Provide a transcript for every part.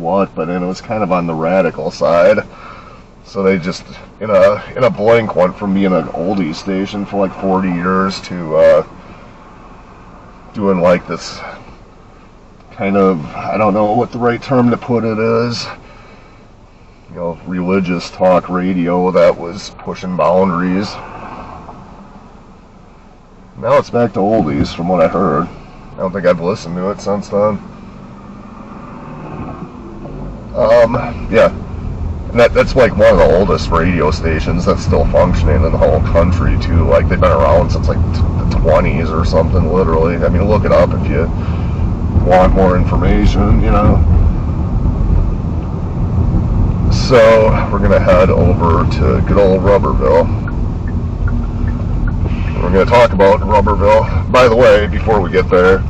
what, but then it was kind of on the radical side. So they just, in a blink, went from being an oldie station for like 40 years to doing like this kind of, I don't know what the right term to put it is, religious talk radio that was pushing boundaries. Now it's back to oldies, from what I heard. I don't think I've listened to it since then. Yeah. And that's like one of the oldest radio stations that's still functioning in the whole country, too. Like, they've been around since like the 20s or something, literally. I mean, look it up if you want more information, So, we're going to head over to good old Rubberville. We're going to talk about Rubberville. By the way, before we get there,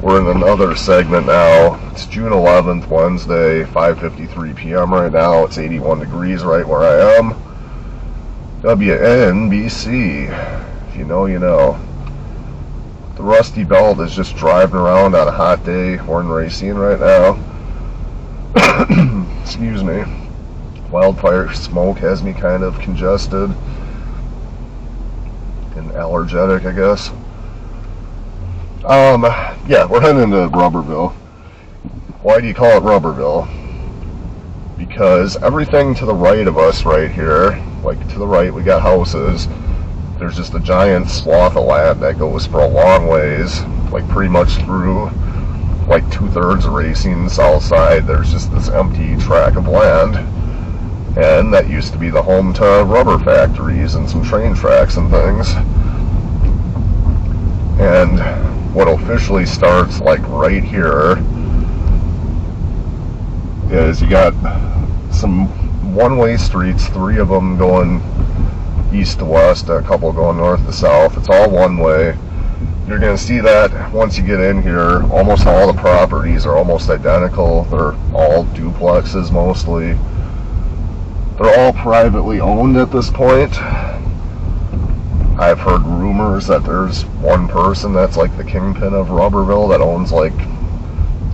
we're in another segment now. It's June 11th, Wednesday, 5:53 p.m. right now. It's 81 degrees right where I am. WNBC. If you know, you know. The Rusty Belt is just driving around on a hot day. We're in Racine right now. Excuse me. Wildfire smoke has me kind of congested and allergic, I guess. Yeah, we're heading into Rubberville. Why do you call it Rubberville? Because everything to the right of us right here, like to the right we got houses, there's just a giant swath of land that goes for a long ways, like pretty much through like 2/3 of Racine south side. There's just this empty tract of land, and that used to be the home to rubber factories and some train tracks and things. And what officially starts like right here is you got some one-way streets, 3 of them going east to west, a couple going north to south. It's all one way. You're going to see that once you get in here. Almost all the properties are almost identical. They're all duplexes mostly. They're all privately owned at this point. I've heard rumors that there's one person that's like the kingpin of Rubberville that owns like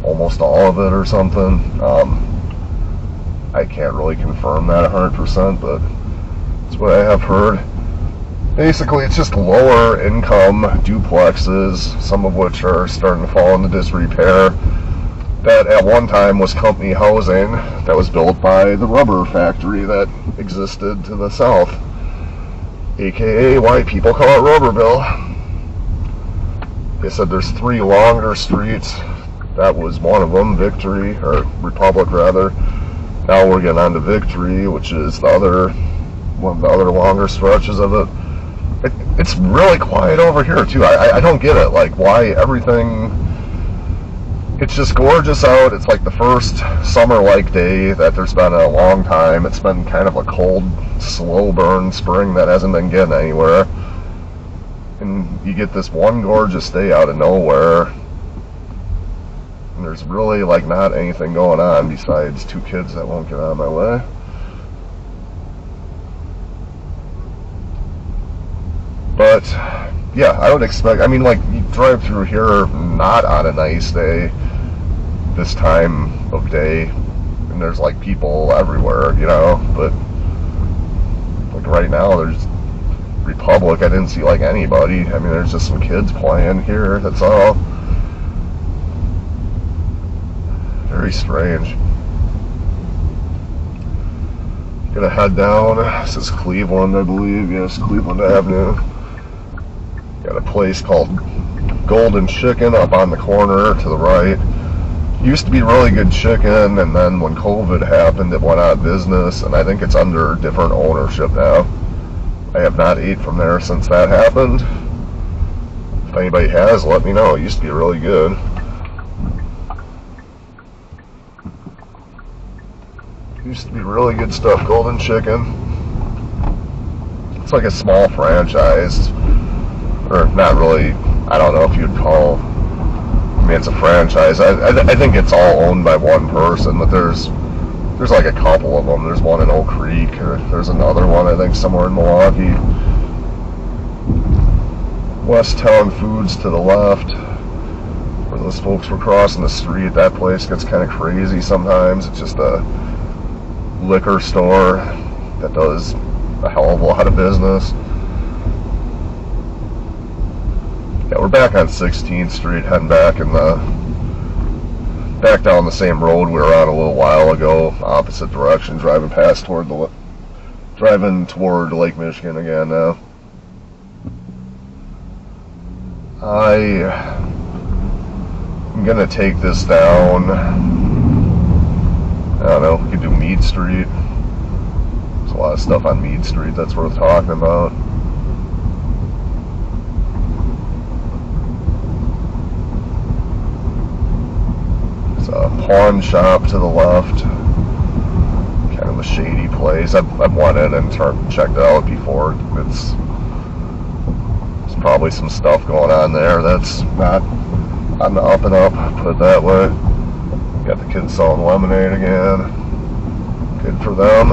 almost all of it or something. I can't really confirm that 100%, but that's what I have heard. Basically, it's just lower income duplexes, some of which are starting to fall into disrepair, that at one time was company housing that was built by the rubber factory that existed to the south, aka why people call it Rubberville. They said there's 3 longer streets. That was one of them, Victory, or Republic rather. Now we're getting on to Victory, which is the other one of the other longer stretches of it. It's really quiet over here too. I don't get it. Like, why everything... It's just gorgeous out. It's like the first summer-like day that there's been in a long time. It's been kind of a cold, slow burn spring that hasn't been getting anywhere. And you get this one gorgeous day out of nowhere. And there's really like not anything going on besides 2 kids that won't get out of my way. But, yeah, I would expect, I mean, like, you drive through here not on a nice day, this time of day, and there's, like, people everywhere, but, like, right now, there's Republic, I didn't see, like, anybody. I mean, there's just some kids playing here, that's all. Very strange. Gonna head down, this is Cleveland, I believe, yes, Cleveland Avenue. Got a place called Golden Chicken up on the corner to the right. Used to be really good chicken, and then when COVID happened, it went out of business, and I think it's under different ownership now. I have not ate from there since that happened. If anybody has, let me know. It used to be really good. Used to be really good stuff, Golden Chicken. It's like a small franchise. Or not really, I don't know if you'd call, I mean, it's a franchise. I think it's all owned by one person, but there's like a couple of them. There's one in Oak Creek, or there's another one, I think, somewhere in Milwaukee. West Town Foods to the left, where those folks were crossing the street. That place gets kind of crazy sometimes. It's just a liquor store that does a hell of a lot of business. Yeah, we're back on 16th Street, heading back down the same road we were on a little while ago, opposite direction, driving toward Lake Michigan again now. I'm gonna take this down. I don't know, we could do Meade Street. There's a lot of stuff on Meade Street that's worth talking about. There's a pawn shop to the left. Kind of a shady place. I've went in and checked it out before. There's probably some stuff going on there that's not on the up and up, put it that way. Got the kids selling lemonade again. Good for them.